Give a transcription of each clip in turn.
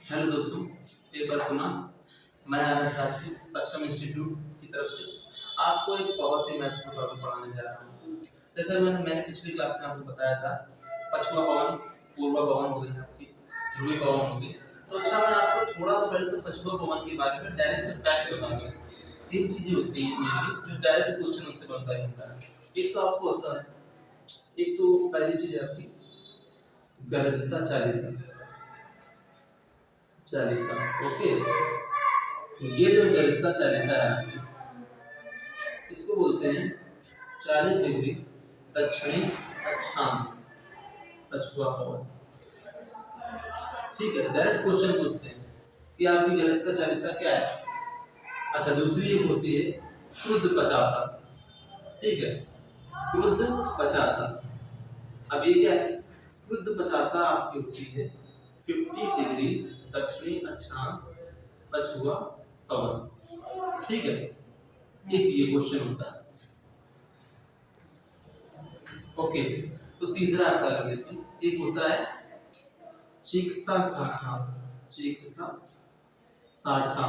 Hello दोस्तों, एक बार पुनः मैं आरएस राजपूत सक्षम इंस्टीट्यूट की तरफ से आपको एक बहुत ही महत्वपूर्ण टॉपिक पढ़ाने जा रहा हूँ। जैसा मैंने पिछली क्लास में आपको बताया था, पछुआ पवन, पूर्वा पवन हो गई आपकी, ध्रुवी पवन हो गई। तो अच्छा, मैं आपको थोड़ा सा पहले तो पछुआ पवन के बारे में डायरेक्ट फैक्ट बताऊंगा। तीन चीजें होती हैं मेनली जो डायरेक्ट क्वेश्चन हमसे बनता है। एक तो आपको होता है, एक तो पहली चीज है आपकी गरजता चालीसा। चालीसा, ओके। ये जो गरजता चालीसा है, इसको बोलते हैं 40 डिग्री दक्षिणी अक्षांश पछुआ पवन। ठीक है, डायरेक्ट क्वेश्चन पूछते हैं कि आपकी गरजता चालीसा क्या है। अच्छा, दूसरी एक होती है क्रुद्ध पचासा। ठीक है, क्रुद्ध पचासा। अब ये क्या है? क्रुद्ध पचासा आपकी होती है 50 डिग्री दक्षिणी अक्षांश पछुआ पवन। ठीक है, एक ये क्वेश्चन होता है। ओके, तो तीसरा आपका कर लेते हैं। एक होता है चीकता साठा। चीकता साठा,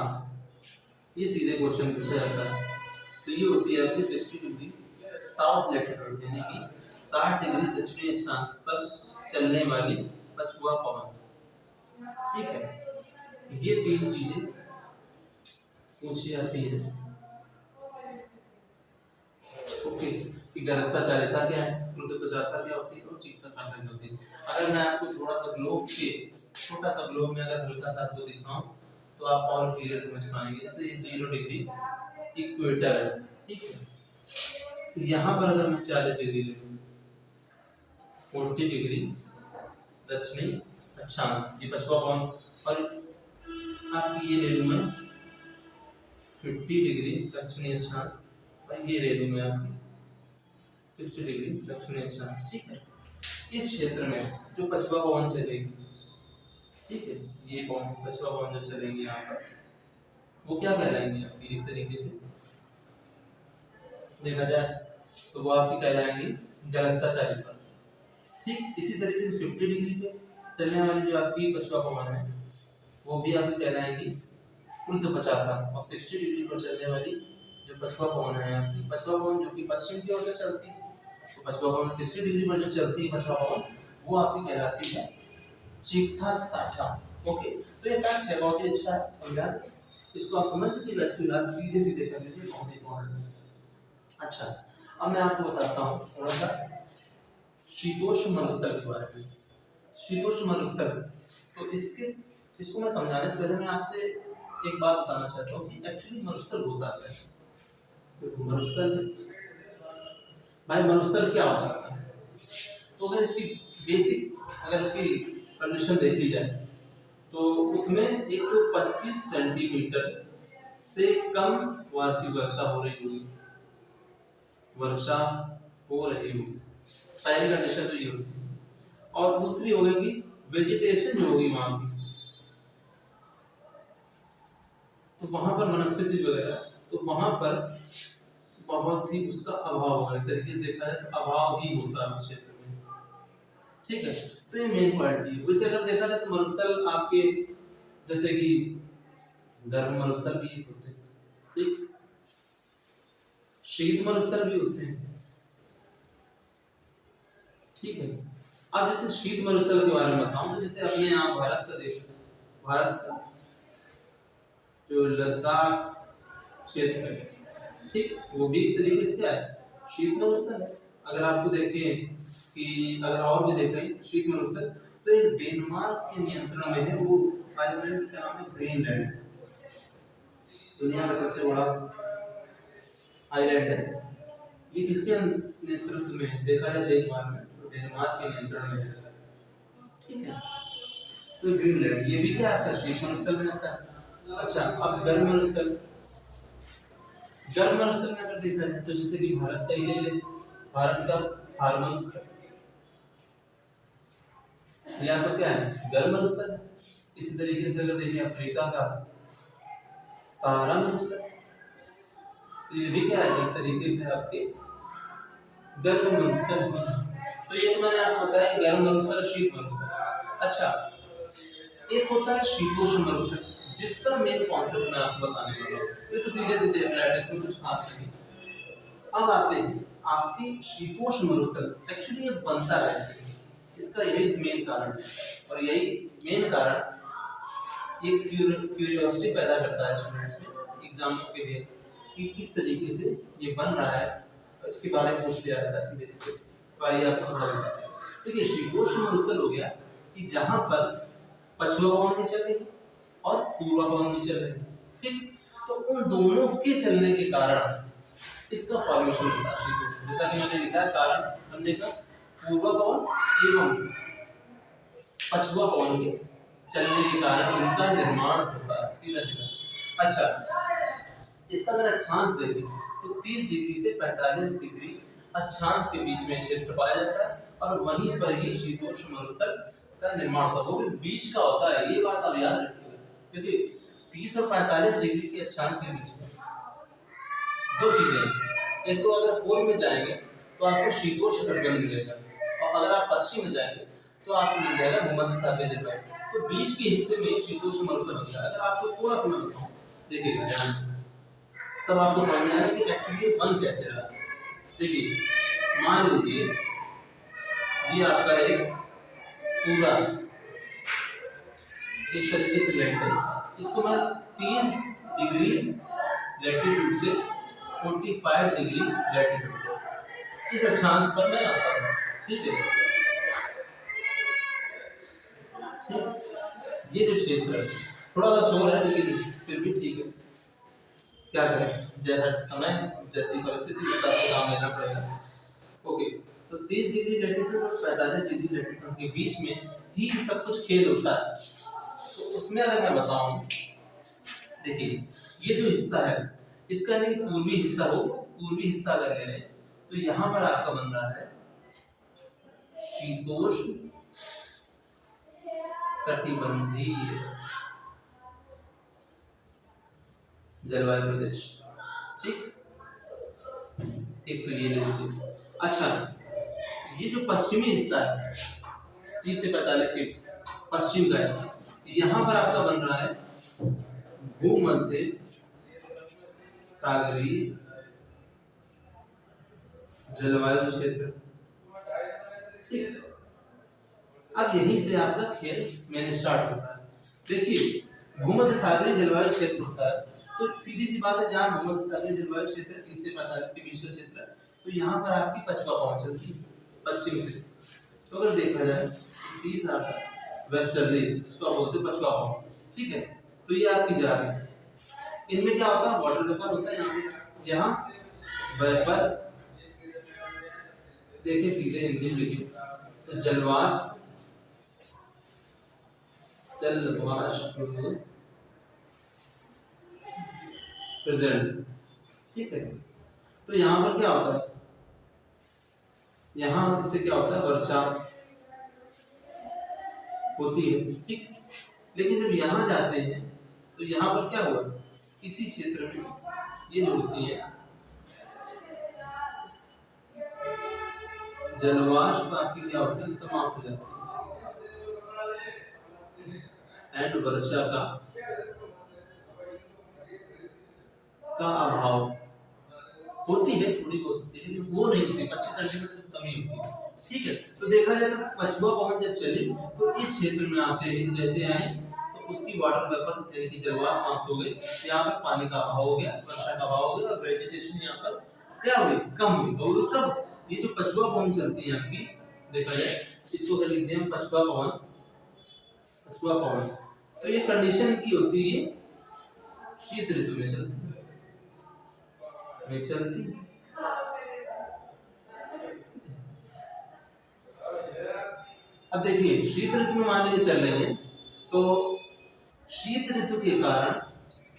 ये सीधे क्वेश्चन पूछा जाता है। तो ये होती है आपकी 60 डिग्री साउथ लैटिट्यूड, यानी कि 60 डिग्री दक्षिणी अक्षांश पर चलने वाली पछुआ पवन। ठीक है, ये तीन चीजें पूछी जाती है। ओके, कि गरजता चालीसा क्या है, क्रुद्ध पचासा क्या होती है और चीकता साठा क्या होती है। अगर मैं आपको थोड़ा सा ग्लोब के छोटा सा ग्लोब में अगर हल्का सा आपको दिखाऊं तो आप और क्लियर समझ पाएंगे। जैसे 0 डिग्री इक्वेटर है, ठीक है। तो यहाँ पर अगर मैं 40 डिग्री ले लूं, 40 डिग्री दक्षिणी अक्षांश, ये पछुआ पवन, और आपकी ये ले लूं मैं 50 डिग्री दक्षिणी अक्षांश, और ये ले लूं मैं आपकी 60 डिग्री दक्षिणी अक्षांश। ठीक है, इस क्षेत्र में जो पछुआ पवन चलेगी, ठीक है, ये पवन पछुआ पवन जो चलेंगे यहाँ पर, वो क्या कहलाएंगे आपकी, एक तरीके से देखा जाए तो वो आपकी कहलाएंगी गरजता चालीसा। ठीक, इसी तरीके से 50 डिग्री पे चलने वाली जो आपकी पछुआ पवन है वो भी आपकी कहलाएंगी क्रुद्ध पचासा, और 60 डिग्री पर चलने वाली जो पछुआ पवन है आपकी, पछुआ पवन जो कि पश्चिम की ओर से चलती है, तो पछुआ पवन 60 डिग्री पर जो चलती है पछुआ पवन, वो आपकी कहलाती है चीकता साठा। ओके, तो ये फैक्ट है, बहुत ही अच्छा है, समझा। इसको आप समझ लीजिए, इसको याद सीधे सीधे कर लीजिए, बहुत इंपॉर्टेंट है। अच्छा, अब मैं आपको बताता हूँ थोड़ा सा शीतोष्ण मरुस्थल के बारे में। शीतोष्ण मरुस्थल, तो इसको मैं समझाने से पहले मैं आपसे एक बात बताना चाहता हूँ कि एक्चुअली मरुस्थल होता क्या है। तो मरुस्थल, भाई मरुस्थल क्या हो सकता है? तो अगर इसकी बेसिक, अगर उसकी कंडीशन देख ली जाए तो उसमें एक तो 25 सेंटीमीटर से कम वार्षिक वर्षा हो रही होगी, वर्षा हो रही होगी, पहली कंडीशन तो ये होती है। और दूसरी होगी कि वेजिटेशन जो होगी वहां की, तो वहां पर वनस्पति वगैरह, तो वहां पर बहुत ही उसका अभाव होगा। एक तरीके से देखा जाए तो अभाव ही होता है उस क्षेत्र में। ठीक है, तो ये मेन पॉइंट है। वैसे अगर देखा जाए तो मरुस्थल आपके जैसे कि गर्म मरुस्थल भी होते हैं, ठीक, शीत मरुस्थल भी होते हैं। ठीक है, अब जैसे शीत मरुस्थल के बारे में बताऊं तो जैसे अपने यहाँ भारत का देश, भारत का जो लद्दाख क्षेत्र है, ठीक, वो भी एक तरीके से क्या है, शीत मरुस्थल है। अगर आपको देखें कि अगर और भी देखें शीत मरुस्थल, तो एक डेनमार्क के नियंत्रण में है, वो आइसलैंड, इसका नाम है ग्रीनलैंड, दुनिया का सबसे बड़ा आइलैंड है। ये किसके नेतृत्व में है? देखा जाए देखभाल में तो डेनमार्क के नियंत्रण में है। ठीक है, तो ग्रीनलैंड ये भी क्या आता है, शीत मरुस्थल में आता है। अच्छा, अब गर्म मरुस्थल, गर्म मरुस्थल में अगर देखा जाए तो जैसे कि भारत का ही ले ले, भारत का थार मरुस्थल, यहाँ पर क्या है, गर्म मरुस्थल है। इसी तरीके से अगर देखें अफ्रीका का सहारा मरुस्थल, तो ये भी क्या है, एक तरीके से आपके गर्म मरुस्थल ही। तो ये तो मैंने आपको बताया गर्म मरुस्थल, शीत मरुस्थल। अच्छा, एक होता है शीतोष्ण मरुस्थल, जिसका मेन कॉन्सेप्ट मैं आपको बताने वाला हूँ। ये तो सीधे सीधे फ्लैट है, इसमें कुछ खास नहीं। अब आते हैं आपकी शीतोष्ण मरुस्थल। एक्चुअली ये बनता है, इसका यही मेन कारण है, और यही मेन कारण ये क्यूरियोसिटी पैदा करता है स्टूडेंट्स में एग्जाम के लिए कि किस तरीके से ये बन रहा है, और इसके बारे में पूछ लिया जाता है सीधे सीधे। तो आइए आपको थोड़ा बताते हैं। देखिए शीतोष्ण मरुस्थल हो गया कि जहां पर पछुआ पवन भी चल रही है और पूर्वा पवन भी चल रही है, ठीक। तो उन दोनों के चलने के कारण इसका फॉर्मेशन होता है शीतोष्ण। जैसा कि मैंने लिखा है कारण, हमने कहा पूर्वा पवन एवं पछुआ पवन के चलने के कारण उनका निर्माण होता है, सीधा सीधा। अच्छा, इसका अगर अक्षांश देखें तो 30 डिग्री से 45 डिग्री अक्षांश के बीच में क्षेत्र पाया जाता है, और वहीं पर ही शीतोष्ण मरुस्थल का निर्माण होता है। वो भी बीच का होता है, ये बात आप याद रखिएगा। देखिए 30 और 45 डिग्री के अक्षांश के बीच में दो चीजें, एक तो अगर पूर्व में जाएंगे तो आपको शीतोष्ण कटिबंध मिलेगा, और अगर आप पश्चिम में जाएंगे तो आपको मिल जाएगा भूमध्य सागरीय जलवायु। तो बीच के हिस्से में शीतोष्ण मरुस्थल बनता है। अगर आपको थोड़ा सा मैं बताऊं, देखिए ध्यान, तब आपको समझ में आएगा कि एक्चुअली बन कैसे रहा। देखिए मान लीजिए ये आपका एक पूरा इस तरीके से लैंड है, इसको मैं 30 डिग्री लैटिट्यूड से 45 डिग्री लैटिट्यूड इस अक्षांश पर मैं आता हूँ, ठीक है। ये जो क्षेत्र है थोड़ा सा शोर है, लेकिन फिर भी ठीक है, क्या करें, जैसा समय जैसी परिस्थिति उस हिसाब से काम लेना पड़ेगा। ओके, तो 30 डिग्री लैटिट्यूड और 45 डिग्री लैटिट्यूड के बीच में ही सब कुछ खेल होता है। तो उसमें अगर मैं बताऊं, देखिए ये जो हिस्सा है इसका यानी पूर्वी हिस्सा हो, पूर्वी हिस्सा अगर ले लें तो यहाँ पर आपका बन रहा है शीतोष्ण कटिबंधीय जलवायु प्रदेश, ठीक। एक तो ये लीजिए। अच्छा, ये जो पश्चिमी हिस्सा है 30 से 45 के पश्चिम का हिस्सा, यहाँ पर आपका बन रहा है भूमध्य सागरीय जलवायु क्षेत्र, ठीक। अब यहीं से आपका खेल मेन स्टार्ट होता है। देखिए भूमध्य सागरीय जलवायु क्षेत्र होता है, तो सीधी सी बात है, जहाँ भूमध्य सागरीय जलवायु क्षेत्र 30 से 45 के बीच का क्षेत्र है, तो यहाँ पर आपकी पछुआ पवन चलती है पश्चिम से। तो अगर देखा जाए these are वेस्टर्लीज, इसको आप बोलते हैं पछुआ पवन, ठीक है। तो ये आपकी जा रही है, इनमें क्या होता है, वाटर वेपर होता है यहाँ वेपर, देखिए सीधे हिंदी में लिखिए तो जलवाष्प प्रेजेंट, ठीक है। तो यहाँ पर क्या होता है, यहाँ इससे क्या होता है, वर्षा होती है, ठीक। लेकिन जब यहाँ जाते हैं तो यहाँ पर क्या हुआ, किसी क्षेत्र में ये जो होती है जलवाष्प आपकी क्या होती है, समाप्त हो जाती है, एंड वर्षा का अभाव होती है, थोड़ी बहुत होती है, लेकिन वो नहीं होती, 25 सेंटीमीटर से कम ही होती है, ठीक है। तो देखा जाए तो पछुआ पवन जब चली तो इस क्षेत्र में आते ही जैसे आए तो उसकी वाटर वेपर यानी कि जलवाष्प समाप्त हो गई, यहाँ पे पानी का अभाव हो गया, वर्षा का अभाव हो गया, और वेजिटेशन यहाँ पर क्या हुई, कम हुई। और कब ये जो पछुआ पवन चलती है आपकी, देखा जाए इसको कर लिखते हैं पछुआ पवन, पछुआ पवन, तो ये कंडीशन की होती है शीत ऋतु में चलती है, अब देखिए शीत ऋतु में मान लीजिए चल रही है, तो शीत ऋतु के कारण,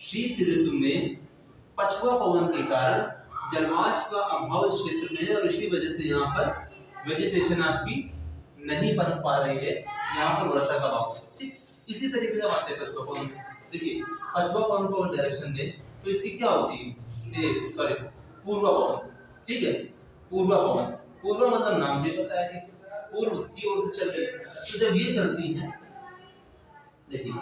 शीत ऋतु में पछुआ पवन के कारण जलवाष्प का अभाव इस क्षेत्र में है, और इसी वजह से यहाँ पर वेजिटेशन आपकी नहीं बन पा रही है, यहाँ पर वर्षा का अभाव, ठीक। इसी तरीके से बात है पछुआ पवन। देखिए पछुआ पवन को डायरेक्शन दे तो इसकी क्या होती है, सॉरी पूर्वा पवन, ठीक है। पूर्वा पवन, पूर्वा मतलब नाम से पता है कि पूर्व की ओर से चल रही है। तो जब ये चलती हैं देखिए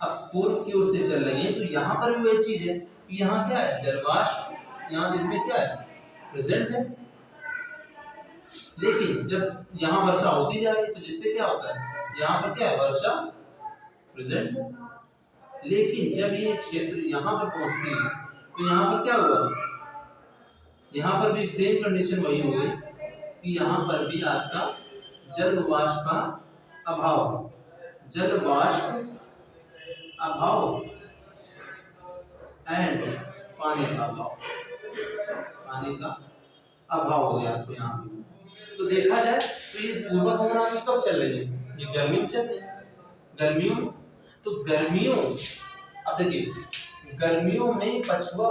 अब पूर्व की ओर से चल रही है, तो यहाँ पर भी वही चीज है कि यहाँ क्या है, जलवाष्प, यहाँ इसमें क्या है, प्रेजेंट है। लेकिन जब यहाँ वर्षा होती जा रही है तो जिससे क्या होता है, यहाँ पर क्या है, वर्षा प्रेजेंट है। लेकिन जब ये क्षेत्र यहाँ पर पहुंचती है तो यहाँ पर क्या हुआ, यहाँ पर भी सेम कंडीशन वही हो गई कि यहाँ पर भी आपका जल वाष्प का अभाव, जल वाष्प अभाव एंड पानी का अभाव, पानी का अभाव हो गया आपको यहाँ भी। तो देखा जाए तो ये पूर्वा पवन आपकी कब चल रही है, ये गर्मी में चल रही है, गर्मियों में। तो गर्मियों, अब देखिए गर्मियों में पछुआ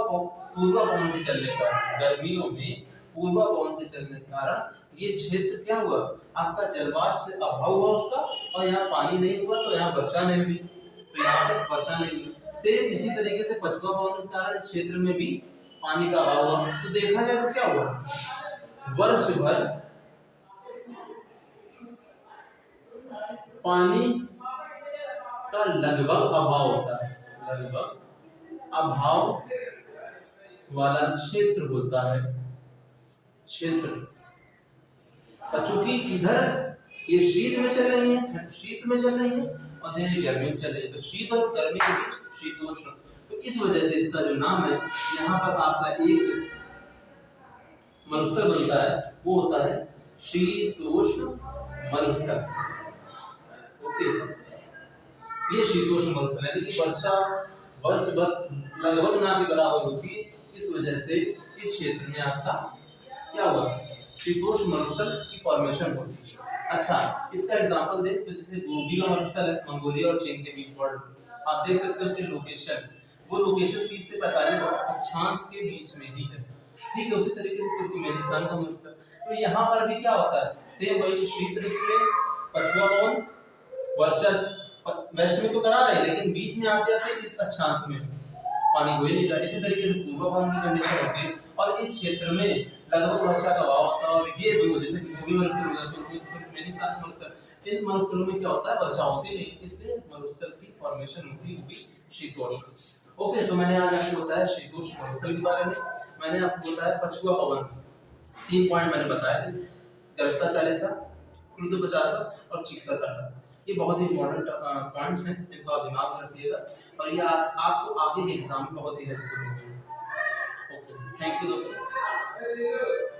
पूर्वा पवन के चलने का, गर्मियों में पूर्वा पवन के चलने के कारण ये क्षेत्र क्या हुआ, आपका जलवाष्प से अभाव हुआ उसका, और यहाँ पानी नहीं हुआ तो यहाँ वर्षा नहीं हुई, तो यहाँ पर वर्षा नहीं हुई। सेम इसी तरीके से पछुआ पवन के कारण इस क्षेत्र में भी पानी का अभाव हुआ। तो देखा जाए तो क्या हुआ, वर्ष भर पानी का लगभग अभाव होता है, लगभग अभाव वाला क्षेत्र होता है, क्षेत्र। चूंकि इधर ये शीत में चल रही है, शीत में चल रही है, और ये गर्मी में चल रही है, तो शीत और गर्मी के बीच शीतोष्ण, तो इस वजह से इसका जो नाम है, यहाँ पर आपका एक मरुस्थल बनता है, वो होता है शीतोष्ण मरुस्थल। ओके, ये शीतोष्ण मरुस्थल है, कि वर्षा वर्ष भर लगभग ना के बराबर होती है, इस वजह से इस क्षेत्र में आपका क्या हुआ, शीतोष्ण मरुस्थल की फॉर्मेशन होती है। अच्छा, इसका एग्जांपल देख तो जैसे गोबी का मरुस्थल है, मंगोलिया और चीन के बीच बॉर्डर, आप देख सकते हो उसकी लोकेशन, वो लोकेशन 30 से 45 अक्षांश के बीच में ही है, ठीक है। उसी तरीके से तुर्कमेनिस्तान का मरुस्थल, तो यहाँ पर भी क्या होता है, सेम वही शीत ऋतु में पछुआ पवन वर्षा वेस्ट में तो करा रहे, लेकिन बीच में आते आते इस अक्षांश में पानी हो ही नहीं रहा। इसी तरीके से पूर्वा पवन की कंडीशन होती है, और इस क्षेत्र में लगभग वर्षा का अभाव होता है, और ये दो जैसे गोबी मरुस्थल हो गया, तुर्कमेनिस्तान मरुस्थल, इन मरुस्थलों में क्या होता है, वर्षा होती नहीं, इसलिए मरुस्थल की फॉर्मेशन होती है, वो भी शीतोष्ण। ओके, तो मैंने आज आपको बताया शीतोष्ण मरुस्थल के बारे में, मैंने आपको बताया पछुआ पवन, 3 पॉइंट मैंने बताए थे, गरजता 40 क्रुद्ध 50 और चीखता 60। ये बहुत ही इंपॉर्टेंट पॉइंट्स हैं, इनको आप दिमाग में रखिएगा, और ये आपको आगे के एग्जाम में बहुत ही हेल्पफुल होंगे। ओके, थैंक यू दोस्तों।